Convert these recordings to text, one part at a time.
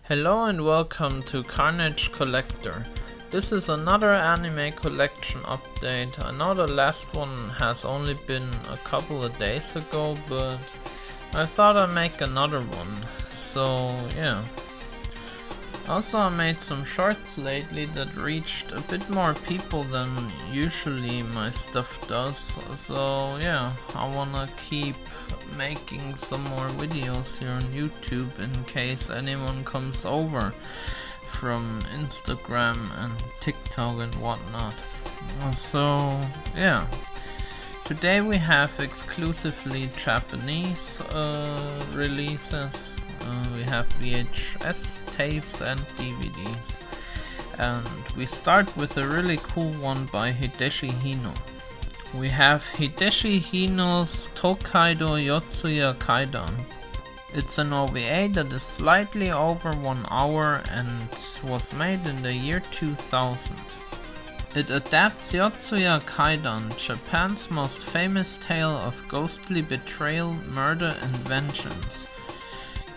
Hello and welcome to Carnage Collector. This is another anime collection update. I know the last one has only been a couple of days ago, but I thought I'd make another one. So yeah. Also, I made some shorts lately that reached a bit more people than usually my stuff does. So yeah, I wanna keep making some more videos here on YouTube in case anyone comes over from Instagram and TikTok and whatnot. So yeah, today we have exclusively Japanese releases. We have VHS tapes and DVDs, and we start with a really cool one by Hideshi Hino. We have Hideshi Hino's Tokaido Yotsuya Kaidan. It's an OVA that is slightly over 1 hour and was made in the year 2000. It adapts Yotsuya Kaidan, Japan's most famous tale of ghostly betrayal, murder and vengeance.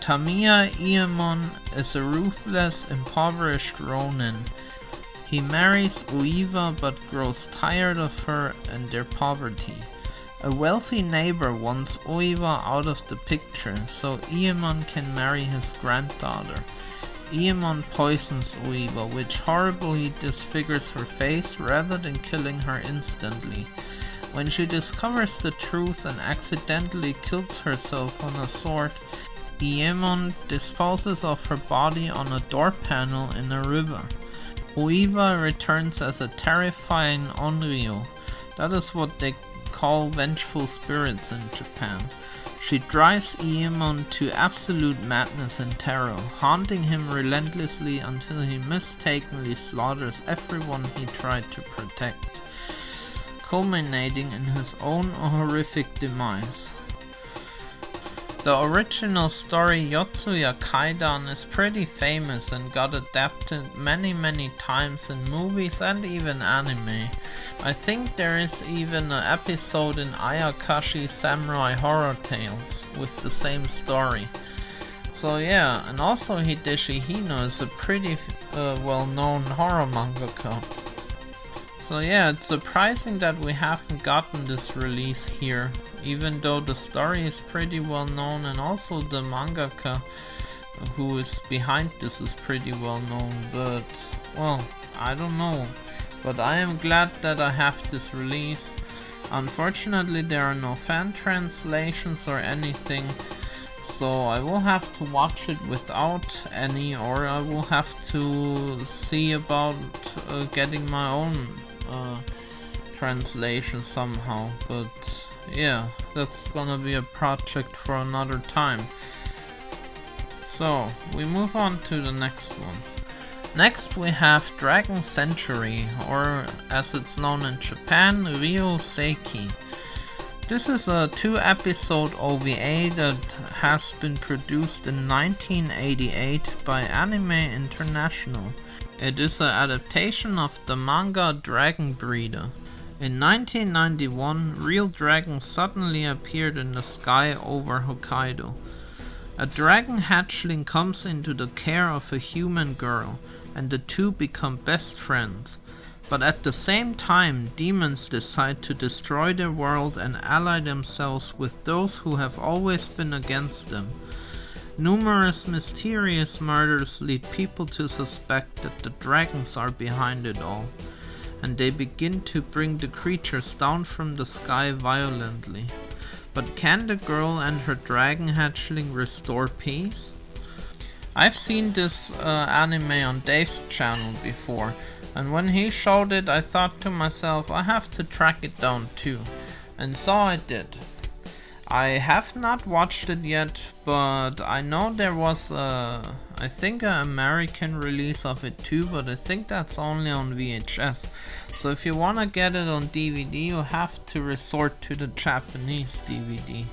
Tamiya Iemon is a ruthless, impoverished ronin. He marries Oiwa but grows tired of her and their poverty. A wealthy neighbor wants Oiwa out of the picture so Iemon can marry his granddaughter. Iemon poisons Oiwa, which horribly disfigures her face rather than killing her instantly. When she discovers the truth and accidentally kills herself on a sword, Iemon disposes of her body on a door panel in a river. Oiwa returns as a terrifying Onryo. That is what they call vengeful spirits in Japan. She drives Iemon to absolute madness and terror, haunting him relentlessly until he mistakenly slaughters everyone he tried to protect, culminating in his own horrific demise. The original story Yotsuya Kaidan is pretty famous and got adapted many times in movies and even anime. I think there is even an episode in Ayakashi Samurai Horror Tales with the same story. So yeah, and also Hideshi Hino is a pretty well-known horror mangaka. So yeah, it's surprising that we haven't gotten this release here, even though the story is pretty well known and also the mangaka who is behind this is pretty well known, but well, I don't know. But I am glad that I have this release. Unfortunately there are no fan translations or anything, so I will have to watch it without any, or I will have to see about getting my own translation somehow, but yeah, that's gonna be a project for another time. So, we move on to the next one. Next we have Dragon Century, or as it's known in Japan, Ryo Seiki. This is a 2-episode OVA that has been produced in 1988 by Anime International. It is an adaptation of the manga Dragon Breeder. In 1991, real dragons suddenly appeared in the sky over Hokkaido. A dragon hatchling comes into the care of a human girl, and the two become best friends. But at the same time, demons decide to destroy their world and ally themselves with those who have always been against them. Numerous mysterious murders lead people to suspect that the dragons are behind it all, and they begin to bring the creatures down from the sky violently. But can the girl and her dragon hatchling restore peace? I've seen this anime on Dave's channel before, and when he showed it I thought to myself, I have to track it down too, and so I did. I have not watched it yet, but I know there was I think an American release of it too, but I think that's only on VHS. So if you wanna get it on DVD, you have to resort to the Japanese DVD.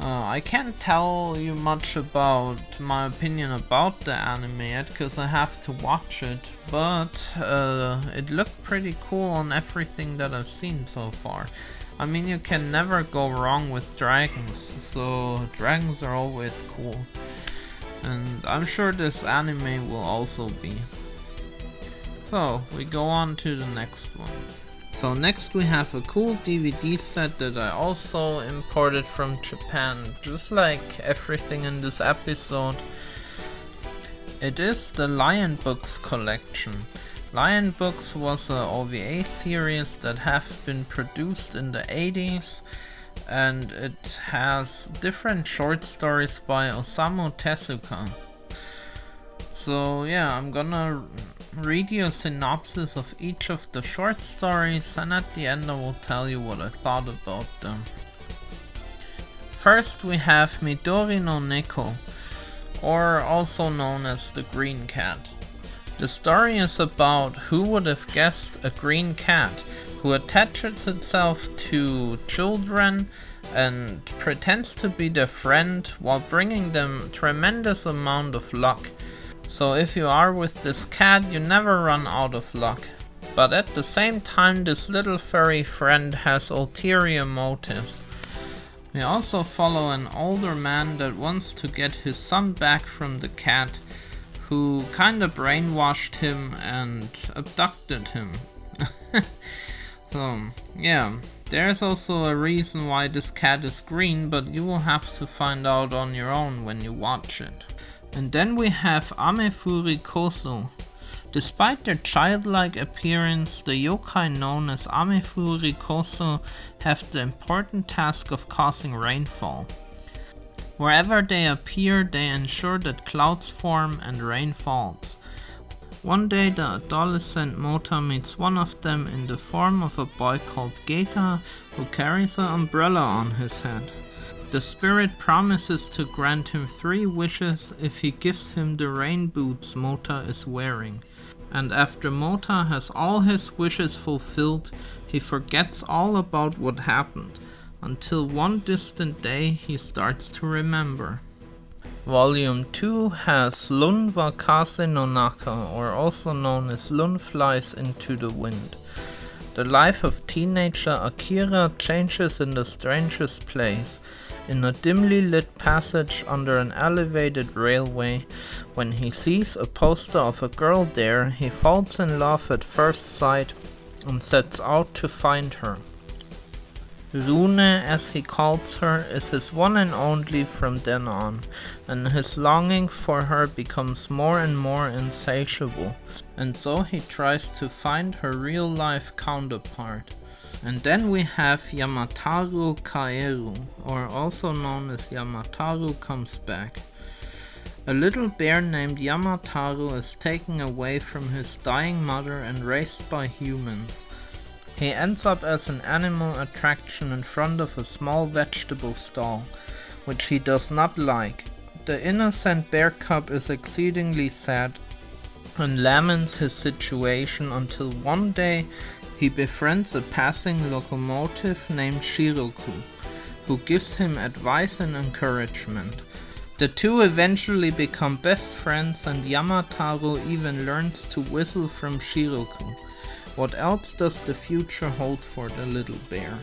I can't tell you much about my opinion about the anime yet, because I have to watch it, but it looked pretty cool on everything that I've seen so far. I mean, you can never go wrong with dragons, so dragons are always cool. And I'm sure this anime will also be. So, we go on to the next one. So next we have a cool DVD set that I also imported from Japan, just like everything in this episode. It is the Lion Books collection. Lion Books was a OVA series that have been produced in the 80s, and it has different short stories by Osamu Tezuka. So yeah, I'm gonna read you a synopsis of each of the short stories, and at the end I will tell you what I thought about them. First we have Midori no Neko, or also known as the Green Cat. The story is about who would have guessed a green cat who attaches itself to children and pretends to be their friend while bringing them tremendous amount of luck. So if you are with this cat, you never run out of luck. But at the same time, this little furry friend has ulterior motives. We also follow an older man that wants to get his son back from the cat, who kinda brainwashed him and abducted him. So, yeah, there's also a reason why this cat is green, but you will have to find out on your own when you watch it. And then we have Amefuri Koso. Despite their childlike appearance, the yokai known as Amefuri Koso have the important task of causing rainfall. Wherever they appear, they ensure that clouds form and rain falls. One day the adolescent Mota meets one of them in the form of a boy called Geta, who carries an umbrella on his head. The spirit promises to grant him 3 wishes if he gives him the rain boots Mota is wearing. And after Mota has all his wishes fulfilled, he forgets all about what happened, until one distant day he starts to remember. Volume 2 has Lun wa Kase no Naka, or also known as Lun Flies into the Wind. The life of teenager Akira changes in the strangest place, in a dimly lit passage under an elevated railway. When he sees a poster of a girl there, he falls in love at first sight and sets out to find her. Rune, as he calls her, is his one and only from then on, and his longing for her becomes more and more insatiable, and so he tries to find her real-life counterpart. And then we have Yamataru Kaeru, or also known as Yamataru Comes Back. A little bear named Yamataru is taken away from his dying mother and raised by humans. He ends up as an animal attraction in front of a small vegetable stall, which he does not like. The innocent bear cub is exceedingly sad and laments his situation until one day he befriends a passing locomotive named Shiroku, who gives him advice and encouragement. The two eventually become best friends, and Yamataru even learns to whistle from Shiroku. What else does the future hold for the little bear?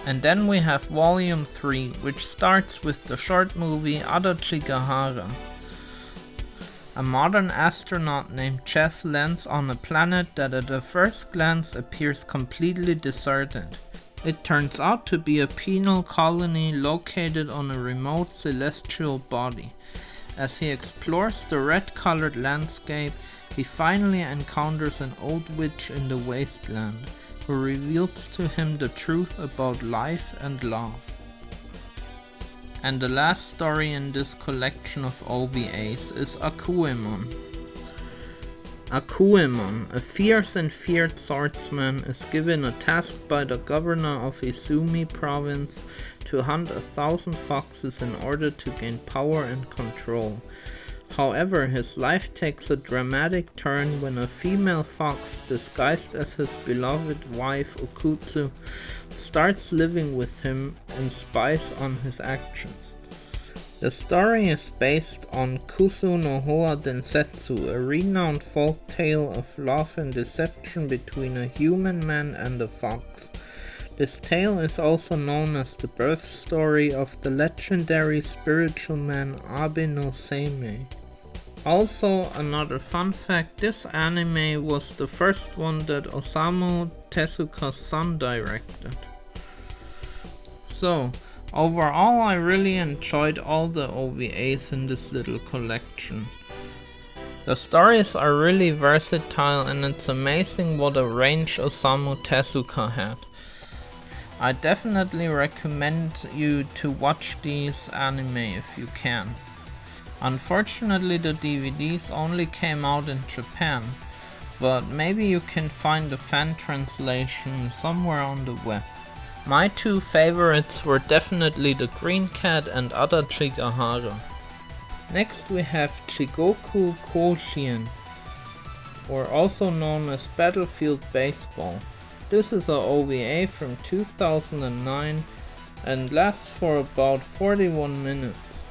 And then we have Volume 3, which starts with the short movie Adachigahara. A modern astronaut named Chess lands on a planet that at a first glance appears completely deserted. It turns out to be a penal colony located on a remote celestial body. As he explores the red-colored landscape, he finally encounters an old witch in the wasteland, who reveals to him the truth about life and love. And the last story in this collection of OVAs is Akuemon. Akuemon, a fierce and feared swordsman, is given a task by the governor of Izumi province to hunt 1,000 foxes in order to gain power and control. However, his life takes a dramatic turn when a female fox, disguised as his beloved wife Okutsu, starts living with him and spies on his actions. The story is based on Kusu no Hoa Densetsu, a renowned folk tale of love and deception between a human man and a fox. This tale is also known as the birth story of the legendary spiritual man Abe no Seimei. Also, another fun fact, this anime was the first one that Osamu Tezuka's son directed. So, overall I really enjoyed all the OVAs in this little collection. The stories are really versatile and it's amazing what a range Osamu Tezuka had. I definitely recommend you to watch these anime if you can. Unfortunately, the DVDs only came out in Japan, but maybe you can find a fan translation somewhere on the web. My two favorites were definitely the Green Cat and Ada Chigahara. Next we have Chigoku Koshien, or also known as Battlefield Baseball. This is a OVA from 2009 and lasts for about 41 minutes.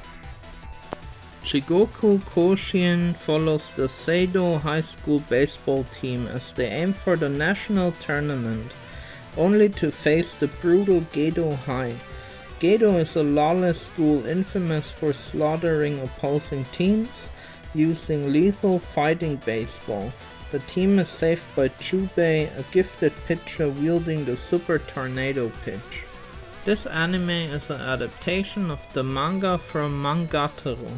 Chigoku Koshien follows the Seido High School baseball team as they aim for the national tournament, only to face the brutal Gedo High. Gedo is a lawless school infamous for slaughtering opposing teams using lethal fighting baseball. The team is saved by Chubei, a gifted pitcher wielding the Super Tornado pitch. This anime is an adaptation of the manga from Mangataro.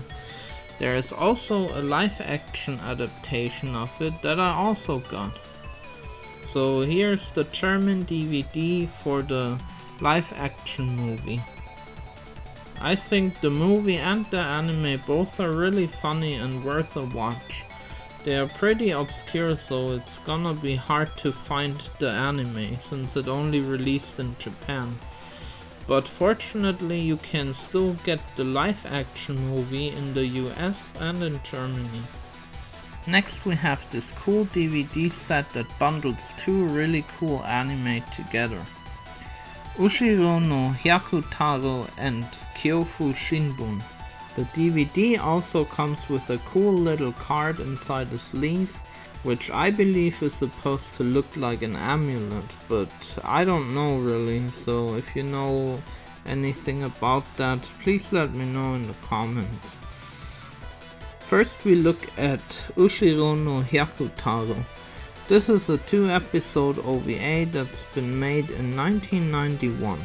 There is also a live-action adaptation of it that I also got. So here's the German DVD for the live-action movie. I think the movie and the anime both are really funny and worth a watch. They are pretty obscure, so it's gonna be hard to find the anime since it only released in Japan. But fortunately you can still get the live action movie in the US and in Germany. Next we have this cool DVD set that bundles two really cool anime together. Ushiro no Hyakutaro and Kyofu Shinbun. The DVD also comes with a cool little card inside the sleeve, which I believe is supposed to look like an amulet, but I don't know really, so if you know anything about that, please let me know in the comments. First we look at Ushiro no Hyakutaro. This is a 2-episode OVA that's been made in 1991.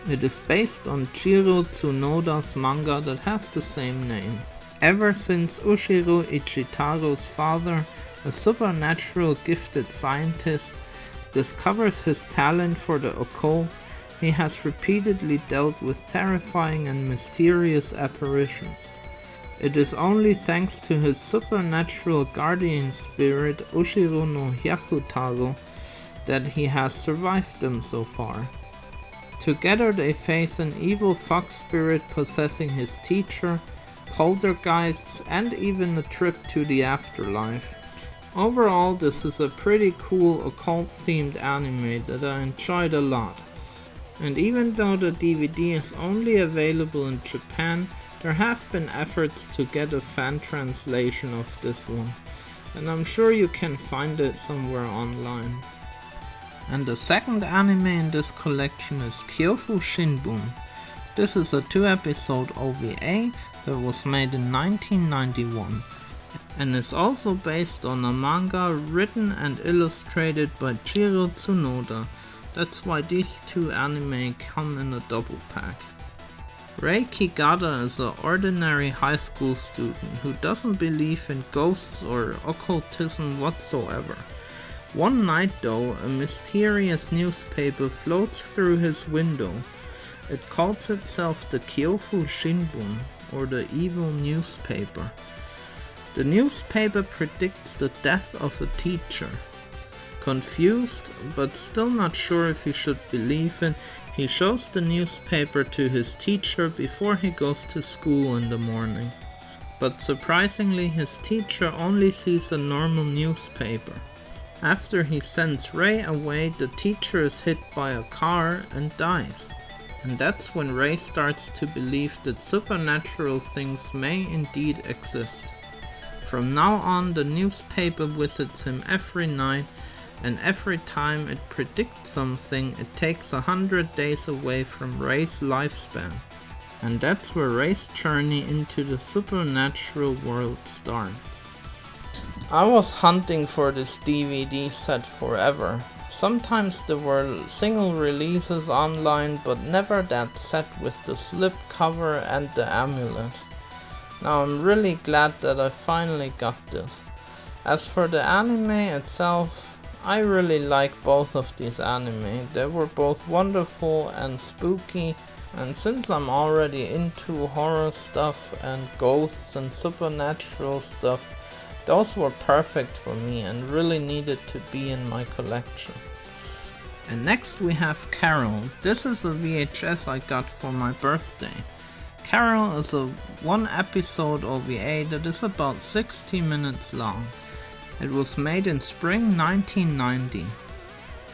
It is based on Jiro Tsunoda's manga that has the same name. Ever since Ushiro Ichitaro's father, a supernatural gifted scientist, discovers his talent for the occult, he has repeatedly dealt with terrifying and mysterious apparitions. It is only thanks to his supernatural guardian spirit Ushiro no Hyakutaro that he has survived them so far. Together they face an evil fox spirit possessing his teacher, poltergeists, and even a trip to the afterlife. Overall, this is a pretty cool occult themed anime that I enjoyed a lot. And even though the DVD is only available in Japan, there have been efforts to get a fan translation of this one, and I'm sure you can find it somewhere online. And the second anime in this collection is Kyofu Shinbun. This is a 2-episode OVA that was made in 1991. and is also based on a manga written and illustrated by Chiro Tsunoda. That's why these two anime come in a double pack. Rei Kigata is an ordinary high school student who doesn't believe in ghosts or occultism whatsoever. One night though, a mysterious newspaper floats through his window. It calls itself the Kyofu Shinbun, or the evil newspaper. The newspaper predicts the death of a teacher. Confused, but still not sure if he should believe it, he shows the newspaper to his teacher before he goes to school in the morning. But surprisingly, his teacher only sees a normal newspaper. After he sends Rei away, the teacher is hit by a car and dies. And that's when Rei starts to believe that supernatural things may indeed exist. From now on, the newspaper visits him every night, and every time it predicts something, it takes 100 days away from Rei's lifespan. And that's where Rei's journey into the supernatural world starts. I was hunting for this DVD set forever. Sometimes there were single releases online, but never that set with the slip cover and the amulet. Now I'm really glad that I finally got this. As for the anime itself, I really like both of these anime. They were both wonderful and spooky, and since I'm already into horror stuff and ghosts and supernatural stuff, those were perfect for me and really needed to be in my collection. And next we have Carol. This is a VHS I got for my birthday. Carol is a 1-episode OVA that is about 60 minutes long. It was made in spring 1990.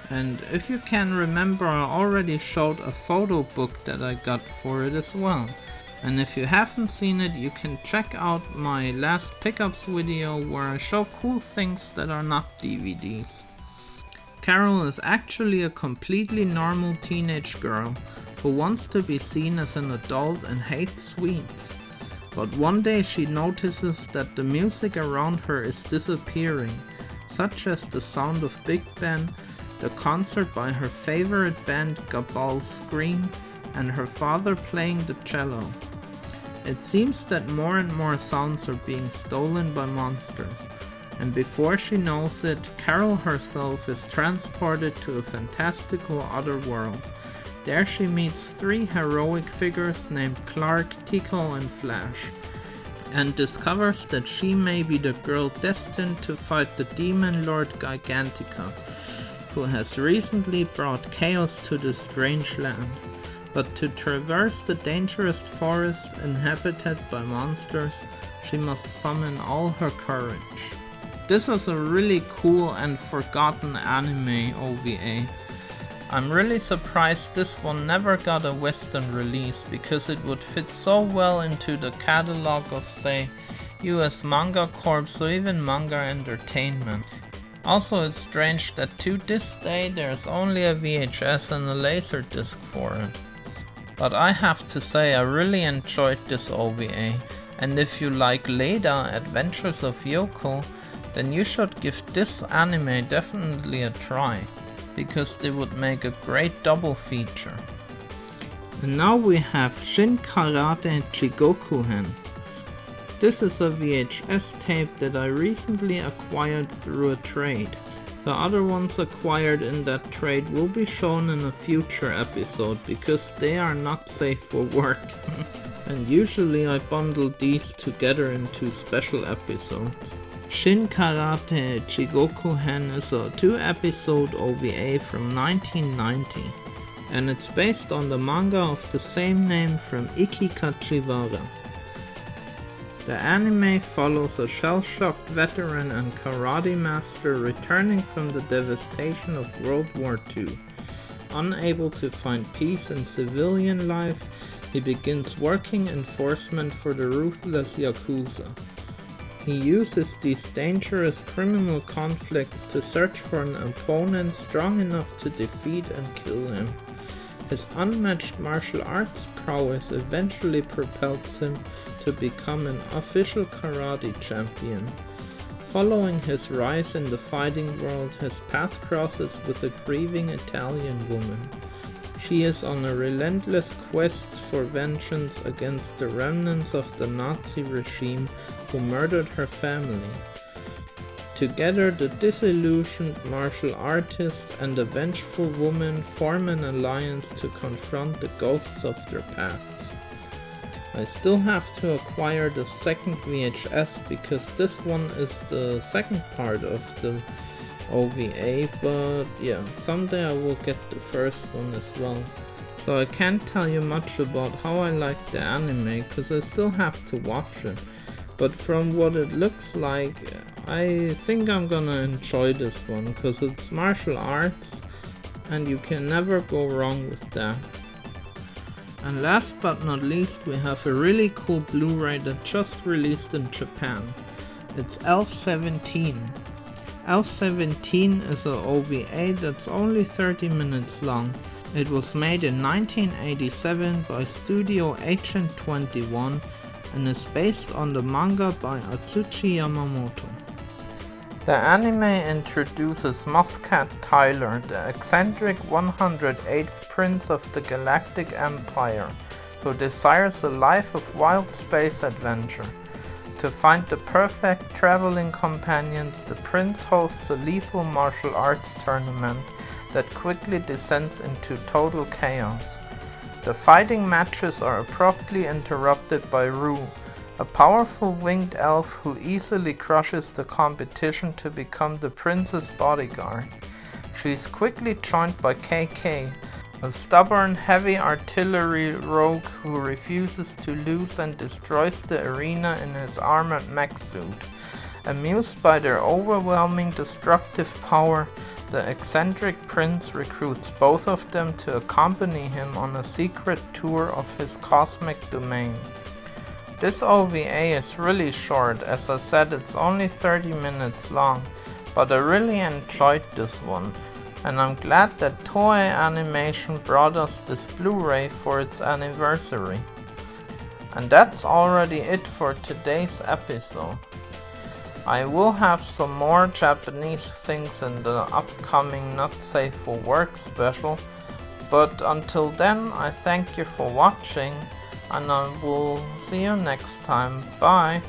And if you can remember, I already showed a photo book that I got for it as well. And if you haven't seen it, you can check out my last pickups video where I show cool things that are not DVDs. Carol is actually a completely normal teenage girl who wants to be seen as an adult and hates sweets. But one day she notices that the music around her is disappearing, such as the sound of Big Ben, the concert by her favorite band Gabal Scream, and her father playing the cello. It seems that more and more sounds are being stolen by monsters, and before she knows it, Carol herself is transported to a fantastical other world. There she meets 3 heroic figures named Clark, Tico, and Flash, and discovers that she may be the girl destined to fight the demon lord Gigantica, who has recently brought chaos to this strange land. But to traverse the dangerous forest inhabited by monsters, she must summon all her courage. This is a really cool and forgotten anime OVA. I'm really surprised this one never got a Western release, because it would fit so well into the catalog of, say, US Manga Corps or even Manga Entertainment. Also, it's strange that to this day there's only a VHS and a Laserdisc for it. But I have to say, I really enjoyed this OVA, and if you like Leda, Adventures of Yoko, then you should give this anime definitely a try, because they would make a great double feature. And now we have Shin Karate Chigoku-hen. This is a VHS tape that I recently acquired through a trade. The other ones acquired in that trade will be shown in a future episode, because they are not safe for work. And usually I bundle these together into special episodes. Shin Karate Chigoku-hen is a 2-episode OVA from 1990, and it's based on the manga of the same name from Ikki Kachiwara. The anime follows a shell-shocked veteran and karate master returning from the devastation of World War II. Unable to find peace in civilian life, he begins working enforcement for the ruthless Yakuza. He uses these dangerous criminal conflicts to search for an opponent strong enough to defeat and kill him. His unmatched martial arts prowess eventually propels him to become an official karate champion, following his rise in the fighting world, his path crosses with a grieving Italian woman. She is on a relentless quest for vengeance against the remnants of the Nazi regime who murdered her family. Together, the disillusioned martial artist and the vengeful woman form an alliance to confront the ghosts of their pasts. I still have to acquire the second VHS because this one is the second part of the OVA, but yeah, someday I will get the first one as well. So I can't tell you much about how I like the anime because I still have to watch it. But from what it looks like, I think I'm gonna enjoy this one because it's martial arts and you can never go wrong with that. And last but not least, we have a really cool Blu-ray that just released in Japan. It's Elf 17. Elf 17 is an OVA that's only 30 minutes long. It was made in 1987 by Studio Agent 21 and is based on the manga by Atsushi Yamamoto. The anime introduces Muscat Tyler, the eccentric 108th Prince of the Galactic Empire, who desires a life of wild space adventure. To find the perfect traveling companions, the prince hosts a lethal martial arts tournament that quickly descends into total chaos. The fighting matches are abruptly interrupted by Rue, a powerful winged elf who easily crushes the competition to become the prince's bodyguard. She is quickly joined by KK, a stubborn heavy artillery rogue who refuses to lose and destroys the arena in his armored mech suit. Amused by their overwhelming destructive power, the eccentric prince recruits both of them to accompany him on a secret tour of his cosmic domain. This OVA is really short, as I said it's only 30 minutes long, but I really enjoyed this one, and I'm glad that Toei Animation brought us this Blu-ray for its anniversary. And that's already it for today's episode. I will have some more Japanese things in the upcoming Not Safe for Work special, but until then I thank you for watching, and I will see you next time. Bye!